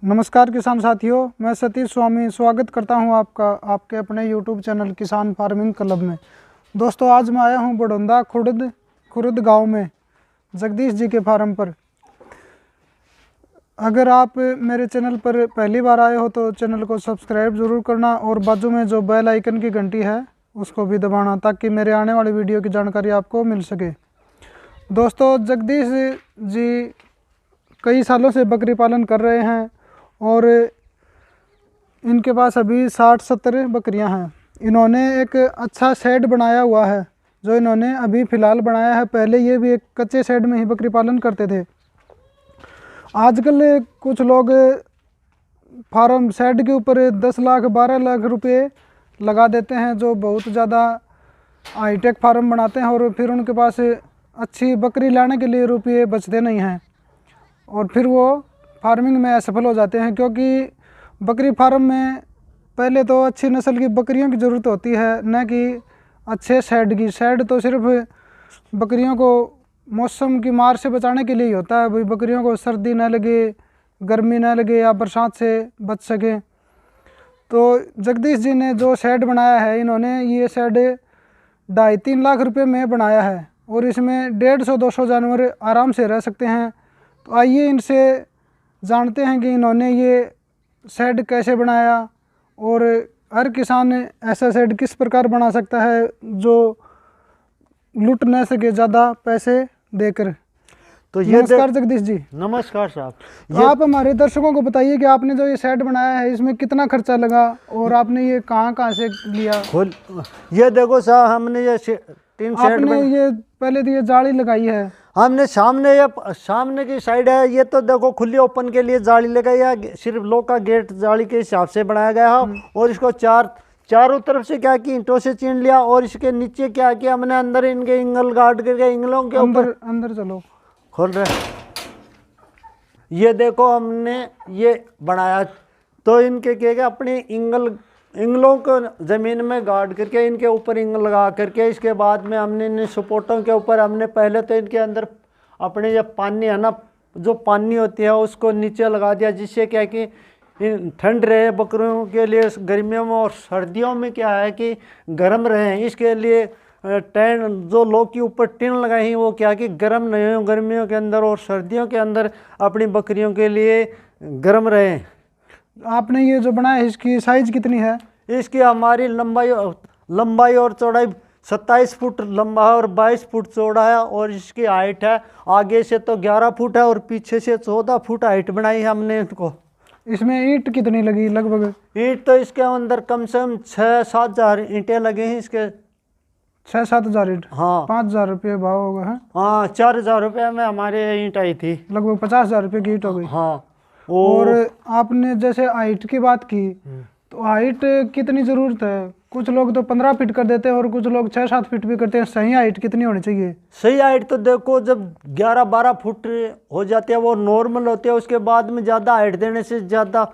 नमस्कार किसान साथियों, मैं सतीश स्वामी स्वागत करता हूं आपका आपके अपने YouTube चैनल किसान फार्मिंग क्लब में। दोस्तों, आज मैं आया हूं बड़ौदा खुर्द गांव में जगदीश जी के फार्म पर। अगर आप मेरे चैनल पर पहली बार आए हो तो चैनल को सब्सक्राइब ज़रूर करना और बाजू में जो बेल आइकन की घंटी है उसको भी दबाना, ताकि मेरे आने वाली वीडियो की जानकारी आपको मिल सके। दोस्तों, जगदीश जी कई सालों से बकरी पालन कर रहे हैं और इनके पास अभी 60-70 बकरियां हैं। इन्होंने एक अच्छा शेड बनाया हुआ है जो इन्होंने अभी फ़िलहाल बनाया है। पहले ये भी एक कच्चे शेड में ही बकरी पालन करते थे। आजकल कुछ लोग फार्म शेड के ऊपर 10 लाख 12 लाख रुपए लगा देते हैं, जो बहुत ज़्यादा हाईटेक फार्म बनाते हैं और फिर उनके पास अच्छी बकरी लाने के लिए रुपये बचते नहीं हैं और फिर वो फार्मिंग में असफल हो जाते हैं। क्योंकि बकरी फार्म में पहले तो अच्छी नस्ल की बकरियों की ज़रूरत होती है, न कि अच्छे शेड की। शेड तो सिर्फ बकरियों को मौसम की मार से बचाने के लिए ही होता है, भाई बकरियों को सर्दी न लगे, गर्मी न लगे या बरसात से बच सके। तो जगदीश जी ने जो शेड बनाया है, इन्होंने ये शेड 2.5-3 लाख रुपए में बनाया है और इसमें 150-200 जानवर आराम से रह सकते हैं। तो आइए इनसे जानते हैं कि इन्होंने ये शेड कैसे बनाया और हर किसान ऐसा शेड किस प्रकार बना सकता है जो लूट न सके ज़्यादा पैसे देकर। तो ये नमस्कार जगदीश जी। नमस्कार साहब। तो आप हमारे दर्शकों को बताइए कि आपने जो ये शेड बनाया है इसमें कितना खर्चा लगा और आपने ये कहाँ से लिया। ये देखो साहब, हमने ये 3 शेड आपने ये पहले तो ये जाली लगाई है, हमने सामने की साइड है। ये तो देखो खुली ओपन के लिए जाली लगाई है, सिर्फ लोह का गेट जाली के हिसाब से बनाया गया है। और इसको चारों तरफ से क्या कि ईंटों से चीन लिया और इसके नीचे क्या किया हमने, अंदर इनके इंगल गाड़ करके इंगलों के ऊपर अंदर चलो खोल रहे। ये देखो हमने ये बनाया, तो इनके क्या अपने इंगलों को ज़मीन में गाड़ करके इनके ऊपर इंगल लगा करके, इसके बाद में हमने इन सपोर्टों के ऊपर हमने पहले तो इनके अंदर अपने ये पानी है ना, जो पानी होती है उसको नीचे लगा दिया, जिससे क्या कि ठंड रहे बकरियों के लिए गर्मियों में, और सर्दियों में क्या है कि गर्म रहे। इसके लिए टेन जो लोग के ऊपर टिन लगाई वो क्या कि गर्म नहीं हो गर्मियों के अंदर, और सर्दियों के अंदर अपनी बकरियों के लिए गर्म रहे। आपने ये जो बनाया है इसकी साइज कितनी है? इसकी हमारी लंबाई और चौड़ाई 27 फुट लंबा है और 22 फुट चौड़ा है, और इसकी हाइट है आगे से तो 11 फुट है और पीछे से 14 फुट हाइट बनाई है हमने इनको। इसमें ईंट कितनी लगी लगभग? ईंट तो इसके अंदर कम से कम 6-7 हजार ईंटें लगे हैं इसके। 6-7 हजार ईंट? हाँ, 5,000 रुपये भाव होगा है? हाँ, 4,000 रुपये में हमारे ईंट आई थी। लगभग 50,000 रुपये की ईंट हो गई। हाँ। और आपने जैसे हाइट की बात की, तो हाइट कितनी ज़रूरत है? कुछ लोग तो 15 फीट कर देते हैं और कुछ लोग 6-7 फीट भी करते हैं। सही हाइट कितनी होनी चाहिए? सही हाइट तो देखो जब 11-12 फुट हो जाते हैं वो नॉर्मल होते हैं। उसके बाद में ज़्यादा हाइट देने से ज़्यादा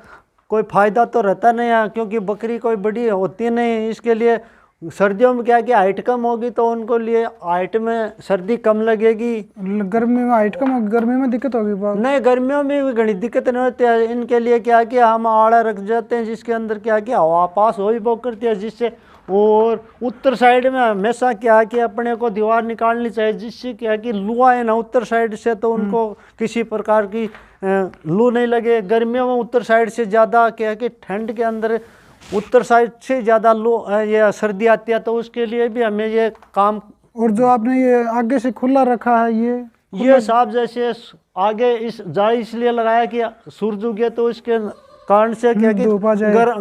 कोई फ़ायदा तो रहता नहीं है, क्योंकि बकरी कोई बड़ी होती नहीं। इसके लिए सर्दियों में क्या कि हाइट कम होगी तो उनको लिए हाइट में सर्दी कम लगेगी। गर्मी में हाइट कम होगी, गर्मी में दिक्कत होगी? नहीं, गर्मियों में भी घनी दिक्कत नहीं होती है। इनके लिए क्या कि हम आड़ा रख जाते हैं जिसके अंदर क्या कि हवा पास हो ही वो करती है, जिससे। और उत्तर साइड में हमेशा क्या कि अपने को दीवार निकालनी चाहिए, जिससे क्या कि लू आए ना उत्तर साइड से, तो उनको किसी प्रकार की लू नहीं लगे। गर्मियों में उत्तर साइड से ज़्यादा क्या कि ठंड के अंदर उत्तर साइड से ज़्यादा लू ये सर्दी आती है, तो उसके लिए भी हमें ये काम। और जो आपने ये आगे से खुला रखा है ये साहब जैसे आगे इस जाली इसलिए लगाया कि सूरज उगे तो इसके कारण से क्या कि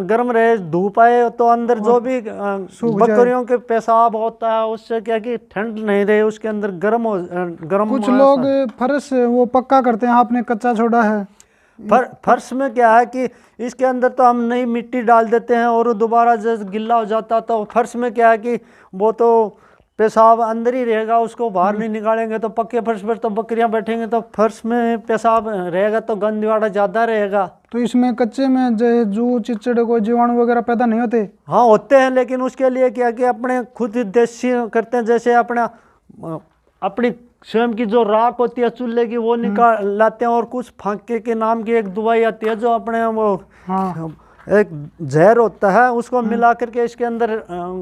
गर्म रहे, धूप आए तो अंदर जो भी बकरियों के पेशाब होता है उससे क्या कि ठंड नहीं रहे, उसके अंदर गर्म। कुछ लोग फर्श वो पक्का करते हैं, आपने कच्चा छोड़ा है। फर्श में क्या है कि इसके अंदर तो हम नई मिट्टी डाल देते हैं और दोबारा जब गिल्ला हो जाता तो फर्श में क्या है कि वो तो पेशाब अंदर ही रहेगा, उसको बाहर नहीं निकालेंगे। तो पक्के फर्श पर तो बकरियां बैठेंगे तो फर्श में पेशाब रहेगा तो गंद वाड़ा ज़्यादा रहेगा। तो इसमें कच्चे में जो जू चिचड़ कोई जीवाणु वगैरह पैदा नहीं होते? हाँ होते हैं, लेकिन उसके लिए क्या कि अपने खुद देसी करते हैं। जैसे अपनी स्वयं की जो राख होती है चूल्हे की वो निकाल लाते हैं, और कुछ फांके के नाम की एक दवाई आती है जो अपने वो हाँ एक जहर होता है उसको मिला करके इसके अंदर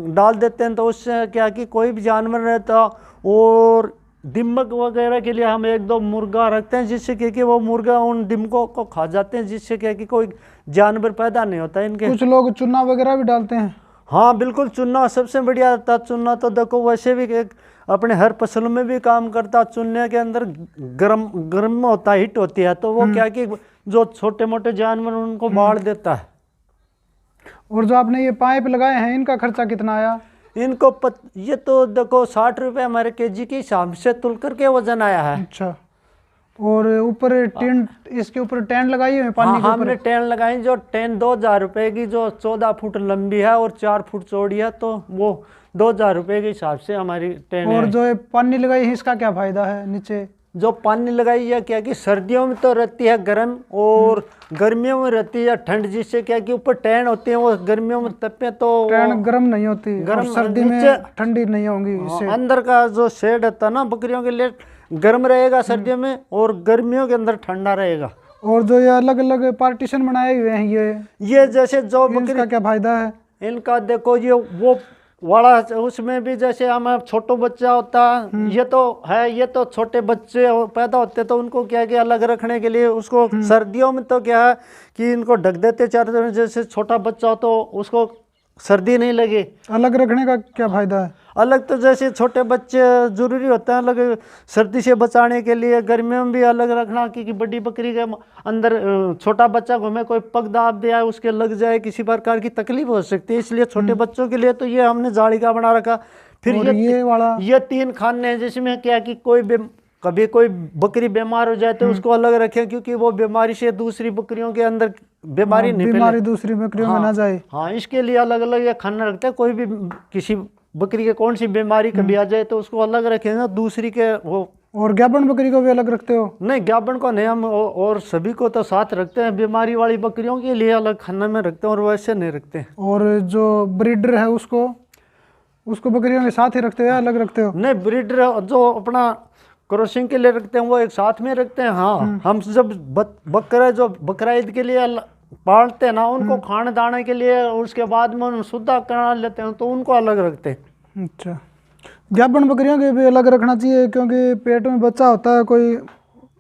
डाल देते हैं, तो उससे क्या कि कोई भी जानवर रहता। और दिमक वगैरह के लिए हम एक दो मुर्गा रखते हैं, जिससे कि वो मुर्गा उन दिमकों को खा जाते हैं, जिससे क्या कि कोई जानवर पैदा नहीं होता इनके। कुछ लोग चूना वगैरह भी डालते हैं। हाँ बिल्कुल, चूना सबसे बढ़िया था। चूना तो देखो वैसे भी एक अपने हर फसल में भी काम करता। चूने के अंदर गर्म होता है, हीट होती है, तो वो क्या कि जो छोटे मोटे जानवर उनको मार देता है। और जो आपने ये पाइप लगाए हैं इनका खर्चा कितना आया? इनको ये तो देखो 60 रुपये हमारे केजी के हिसाब से तुल करके वजन आया है। अच्छा, और ऊपर टेंट, इसके ऊपर टेंट लगाई है पानी हाँ, के ऊपर? हमने टेंट लगाई, जो टेंट 2000 रुपये की, जो 14 फुट लंबी है और 4 फुट चौड़ी है, तो वो 2000 रुपये के हिसाब से हमारी टेंट और है। जो ये पानी लगाई है इसका क्या फायदा है नीचे? जो पानी लगाई है क्या कि सर्दियों में तो रहती है गर्म, और गर्मियों में रहती है ठंड, जिससे क्या कि ऊपर टेंट होती है वो गर्मियों में तपे तो टेंट गर्म नहीं होती, गर्म, और सर्दी में ठंडी नहीं होंगी इससे। अंदर का जो शेड होता है ना बकरियों के लिए गर्म रहेगा सर्दियों में, और गर्मियों के अंदर ठंडा रहेगा। और जो ये अलग अलग पार्टीशन बनाए हुए हैं ये जैसे जो बकरी, इसका क्या फायदा है? इनका देखो ये वो वाला, उसमें भी जैसे हम छोटो बच्चा होता है, ये तो है, ये तो छोटे बच्चे पैदा होते तो उनको क्या क्या अलग रखने के लिए उसको सर्दियों में तो क्या है कि इनको ढक देते चारों तरफ, जैसे छोटा बच्चा हो तो उसको सर्दी नहीं लगे। अलग रखने का क्या फायदा है? अलग तो जैसे छोटे बच्चे जरूरी होता है अलग सर्दी से बचाने के लिए, गर्मियों में भी अलग रखना, क्योंकि बड़ी बकरी के अंदर छोटा बच्चा घूमे, कोई पग दाब दिया उसके लग जाए, किसी प्रकार की तकलीफ हो सकती है, इसलिए छोटे बच्चों के लिए तो ये हमने जाली का बना रखा। फिर ये वाला, ये 3 खाने हैं, जिसमें क्या कि कभी कोई बकरी बीमार हो जाए तो उसको अलग रखें, क्योंकि वो बीमारी से दूसरी बकरियों के अंदर बीमारी नहीं बीमारी दूसरी बकरियों में ना जाए। हाँ, इसके लिए अलग अलग ये खाना रखते हैं। कोई भी किसी बकरी के कौन सी बीमारी कभी आ जाए तो उसको अलग रखेंगे, दूसरी के वो। और गाबन बकरी को भी अलग रखते हो? नहीं, गाबन को नहीं, हम और सभी को तो साथ रखते हैं। बीमारी वाली बकरियों के लिए अलग खाना में रखते हैं और वैसे नहीं रखते। और जो ब्रीडर है उसको बकरियों के साथ ही रखते हो या अलग रखते हो? नहीं, ब्रीडर जो अपना क्रॉसिंग के लिए रखते हैं वो एक साथ में रखते हैं। हाँ, हम जब बकरा जो बकरा ईद के लिए पालते हैं ना, उनको खाने दाने के लिए, उसके बाद में उन शुद्ध करा लेते हैं तो उनको अलग रखते हैं। अच्छा, गाबन बकरियों के भी अलग रखना चाहिए, क्योंकि पेट में बच्चा होता है, कोई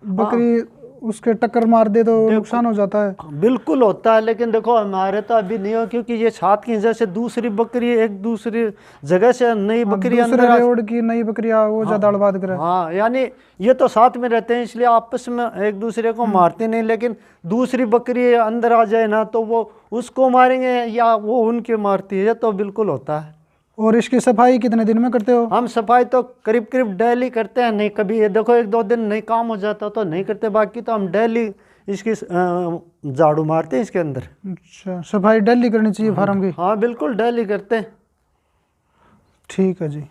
बकरी उसके टक्कर मार दे तो नुकसान हो जाता है। बिल्कुल होता है, लेकिन देखो हमारे तो अभी नहीं हो, क्योंकि ये साथ की जैसे दूसरी बकरी एक दूसरी जगह से नई बकरी दूसरे रोड की नई बकरियां वो ज्यादा अड़बाद करे। हाँ, यानी ये तो साथ में रहते हैं, इसलिए आपस में एक दूसरे को मारते नहीं, लेकिन दूसरी बकरी अंदर आ जाए ना तो वो उसको मारेंगे या वो उनके मारती है, ये तो बिल्कुल होता है। और इसकी सफाई कितने दिन में करते हो? हम सफाई तो करीब करीब डेली करते हैं। नहीं, कभी ये देखो 1-2 दिन नहीं काम हो जाता तो नहीं करते, बाकी तो हम डेली इसकी झाड़ू मारते हैं इसके अंदर। अच्छा, सफाई डेली करनी चाहिए फार्म की? हाँ बिल्कुल, डेली करते हैं। ठीक है जी।